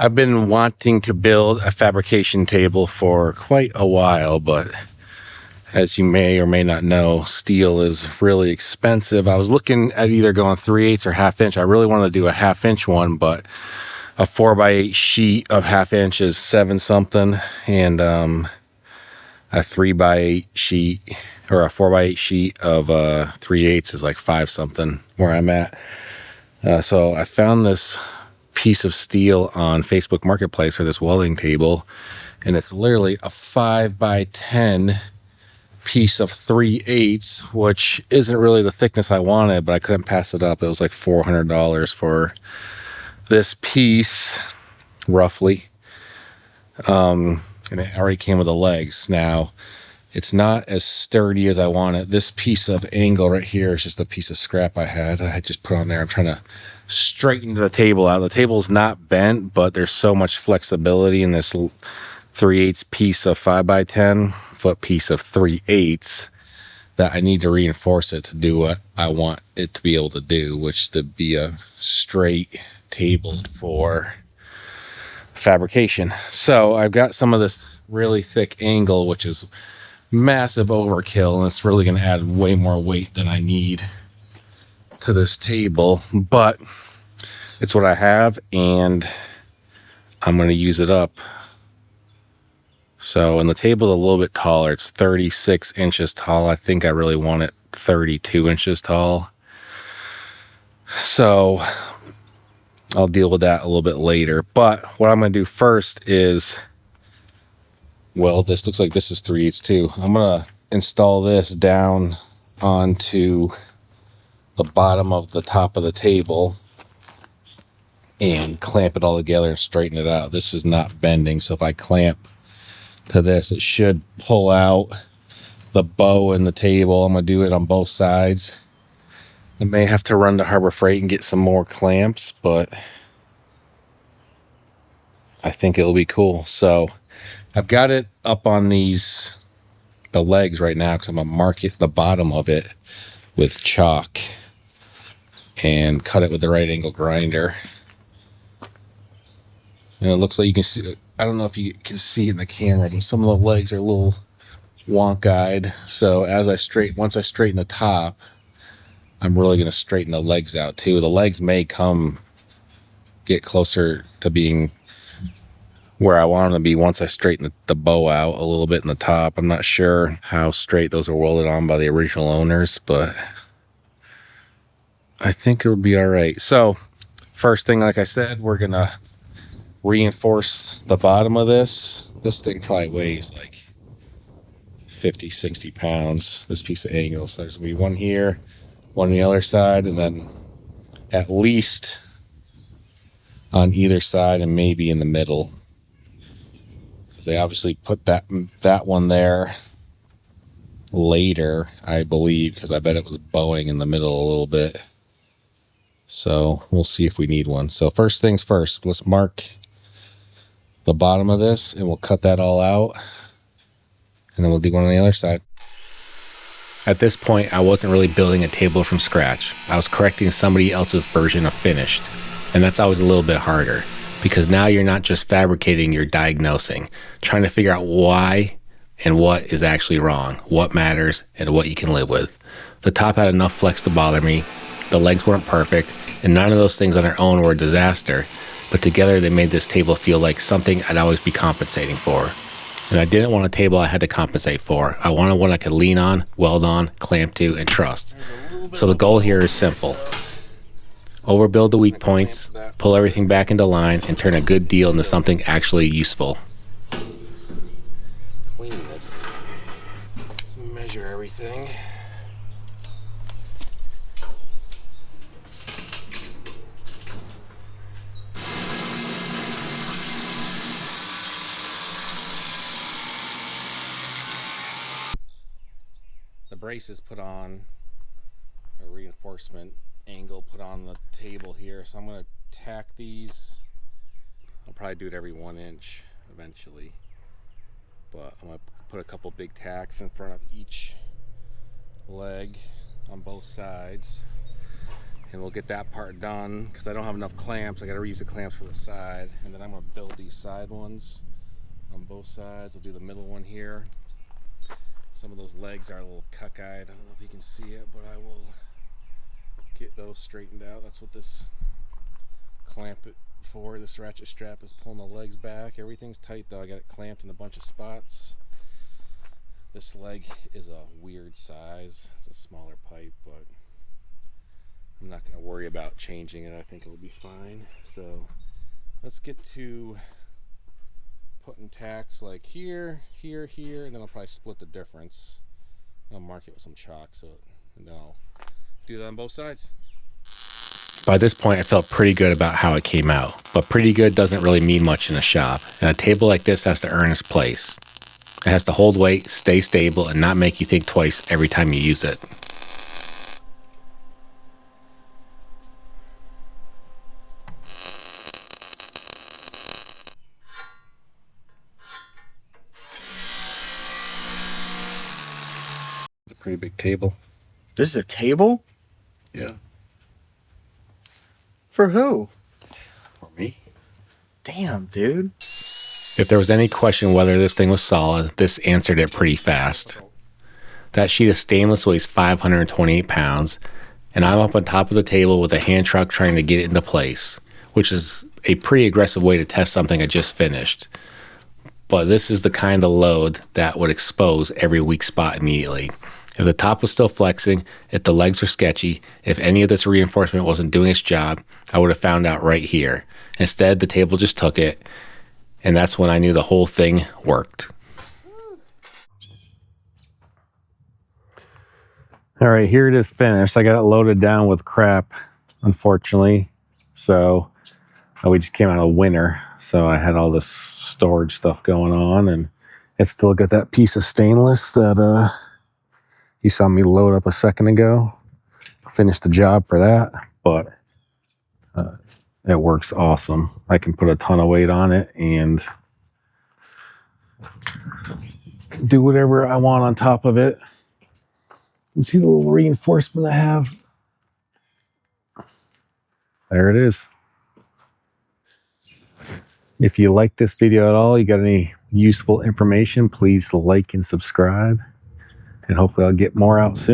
I've been wanting to build a fabrication table for quite a while, but as you may or may not know, steel is really expensive. I was looking at either going 3/8 or 1/2 inch. I really wanted to do a 1/2 inch one, but a 4x8 sheet of 1/2 inch is 7 something, and a 3x8 sheet or a 4x8 sheet of 3/8 is like 5 something where I'm at. So I found this piece of steel on Facebook Marketplace for this welding table, and it's literally a 5x10 piece of 3/8, which isn't really the thickness I wanted, but I couldn't pass it up. It was like $400 for this piece, roughly. And it already came with the legs. Now, it's not as sturdy as I want it. This piece of angle right here is just a piece of scrap I had just put on there. I'm trying to straighten the table out. The table's not bent, but there's so much flexibility in this 3/8 piece of 5x10 foot piece of 3/8 that I need to reinforce it to do what I want it to be able to do, which to be a straight table for fabrication. So I've got some of this really thick angle, which is massive overkill, and it's really going to add way more weight than I need to this table, but it's what I have and I'm going to use it up. So, and the table's a little bit taller. It's 36 inches tall. I think I really want it 32 inches tall. So I'll deal with that a little bit later. But what I'm going to do first is, well, this looks like this is 3/8 too. I'm going to install this down onto the bottom of the top of the table and clamp it all together and straighten it out. This is not bending, so if I clamp to this, it should pull out the bow in the table. I'm going to do it on both sides. I may have to run to Harbor Freight and get some more clamps, but I think it'll be cool. So I've got it up on the legs right now because I'm going to mark it the bottom of it with chalk and cut it with the right angle grinder. And it looks like you can see, I don't know if you can see in the camera, but some of the legs are a little wonk-eyed. So as once I straighten the top, I'm really going to straighten the legs out too. The legs may get closer to being where I want them to be once I straighten the bow out a little bit in the top. I'm not sure how straight those were welded on by the original owners, but I think it'll be all right. So first thing, like I said, we're going to reinforce the bottom of this. This thing probably weighs like 50-60 pounds, this piece of angle. So there's going to be one here, one on the other side, and then at least on either side and maybe in the middle. They obviously put that one there later, I believe, because I bet it was bowing in the middle a little bit. So we'll see if we need one. So first things first, let's mark the bottom of this and we'll cut that all out, and then we'll do one on the other side. At this point, I wasn't really building a table from scratch. I was correcting somebody else's version of finished, and that's always a little bit harder because now you're not just fabricating, you're diagnosing, trying to figure out why and what is actually wrong, what matters, and what you can live with. The top had enough flex to bother me, the legs weren't perfect, and none of those things on their own were a disaster, but together they made this table feel like something I'd always be compensating for. And I didn't want a table I had to compensate for. I wanted one I could lean on, weld on, clamp to, and trust. So the goal here is simple. Overbuild the weak points, pull everything back into line, and turn a good deal into something actually useful. Clean this. Let's measure everything. The brace is put on, a reinforcement angle put on the table here, so I'm going to tack these. I'll probably do it every 1 inch eventually, but I'm going to put a couple big tacks in front of each leg on both sides, and we'll get that part done because I don't have enough clamps. I got to reuse the clamps for the side, and then I'm going to build these side ones on both sides. I'll do the middle one here. Some of those legs are a little cockeyed. I don't know if you can see it, but I will get those straightened out. That's what this clamp it for. This ratchet strap is pulling the legs back. Everything's tight though. I got it clamped in a bunch of spots. This leg is a weird size. It's a smaller pipe, but I'm not going to worry about changing it. I think it'll be fine. So let's get to putting tacks like here, here, here, and then I'll probably split the difference. I'll mark it with some chalk, and then I'll do that on both sides. By this point, I felt pretty good about how it came out, but pretty good doesn't really mean much in a shop, and a table like this has to earn its place. It has to hold weight, stay stable, and not make you think twice every time you use it. A pretty big table. This is a table? Yeah. For who? For me. Damn, dude. If there was any question whether this thing was solid, this answered it pretty fast. That sheet of stainless weighs 528 pounds, and I'm up on top of the table with a hand truck trying to get it into place, which is a pretty aggressive way to test something I just finished. But this is the kind of load that would expose every weak spot immediately. If the top was still flexing, if the legs were sketchy, if any of this reinforcement wasn't doing its job, I would have found out right here. Instead, the table just took it, and that's when I knew the whole thing worked. All right, here it is finished. I got it loaded down with crap, unfortunately. So we just came out of winter, so I had all this storage stuff going on, and it's still got that piece of stainless that you saw me load up a second ago. Finished the job for that, but it works awesome. I can put a ton of weight on it and do whatever I want on top of it. You see the little reinforcement I have? There it is. If you like this video at all, you got any useful information, please like and subscribe. And hopefully I'll get more out soon.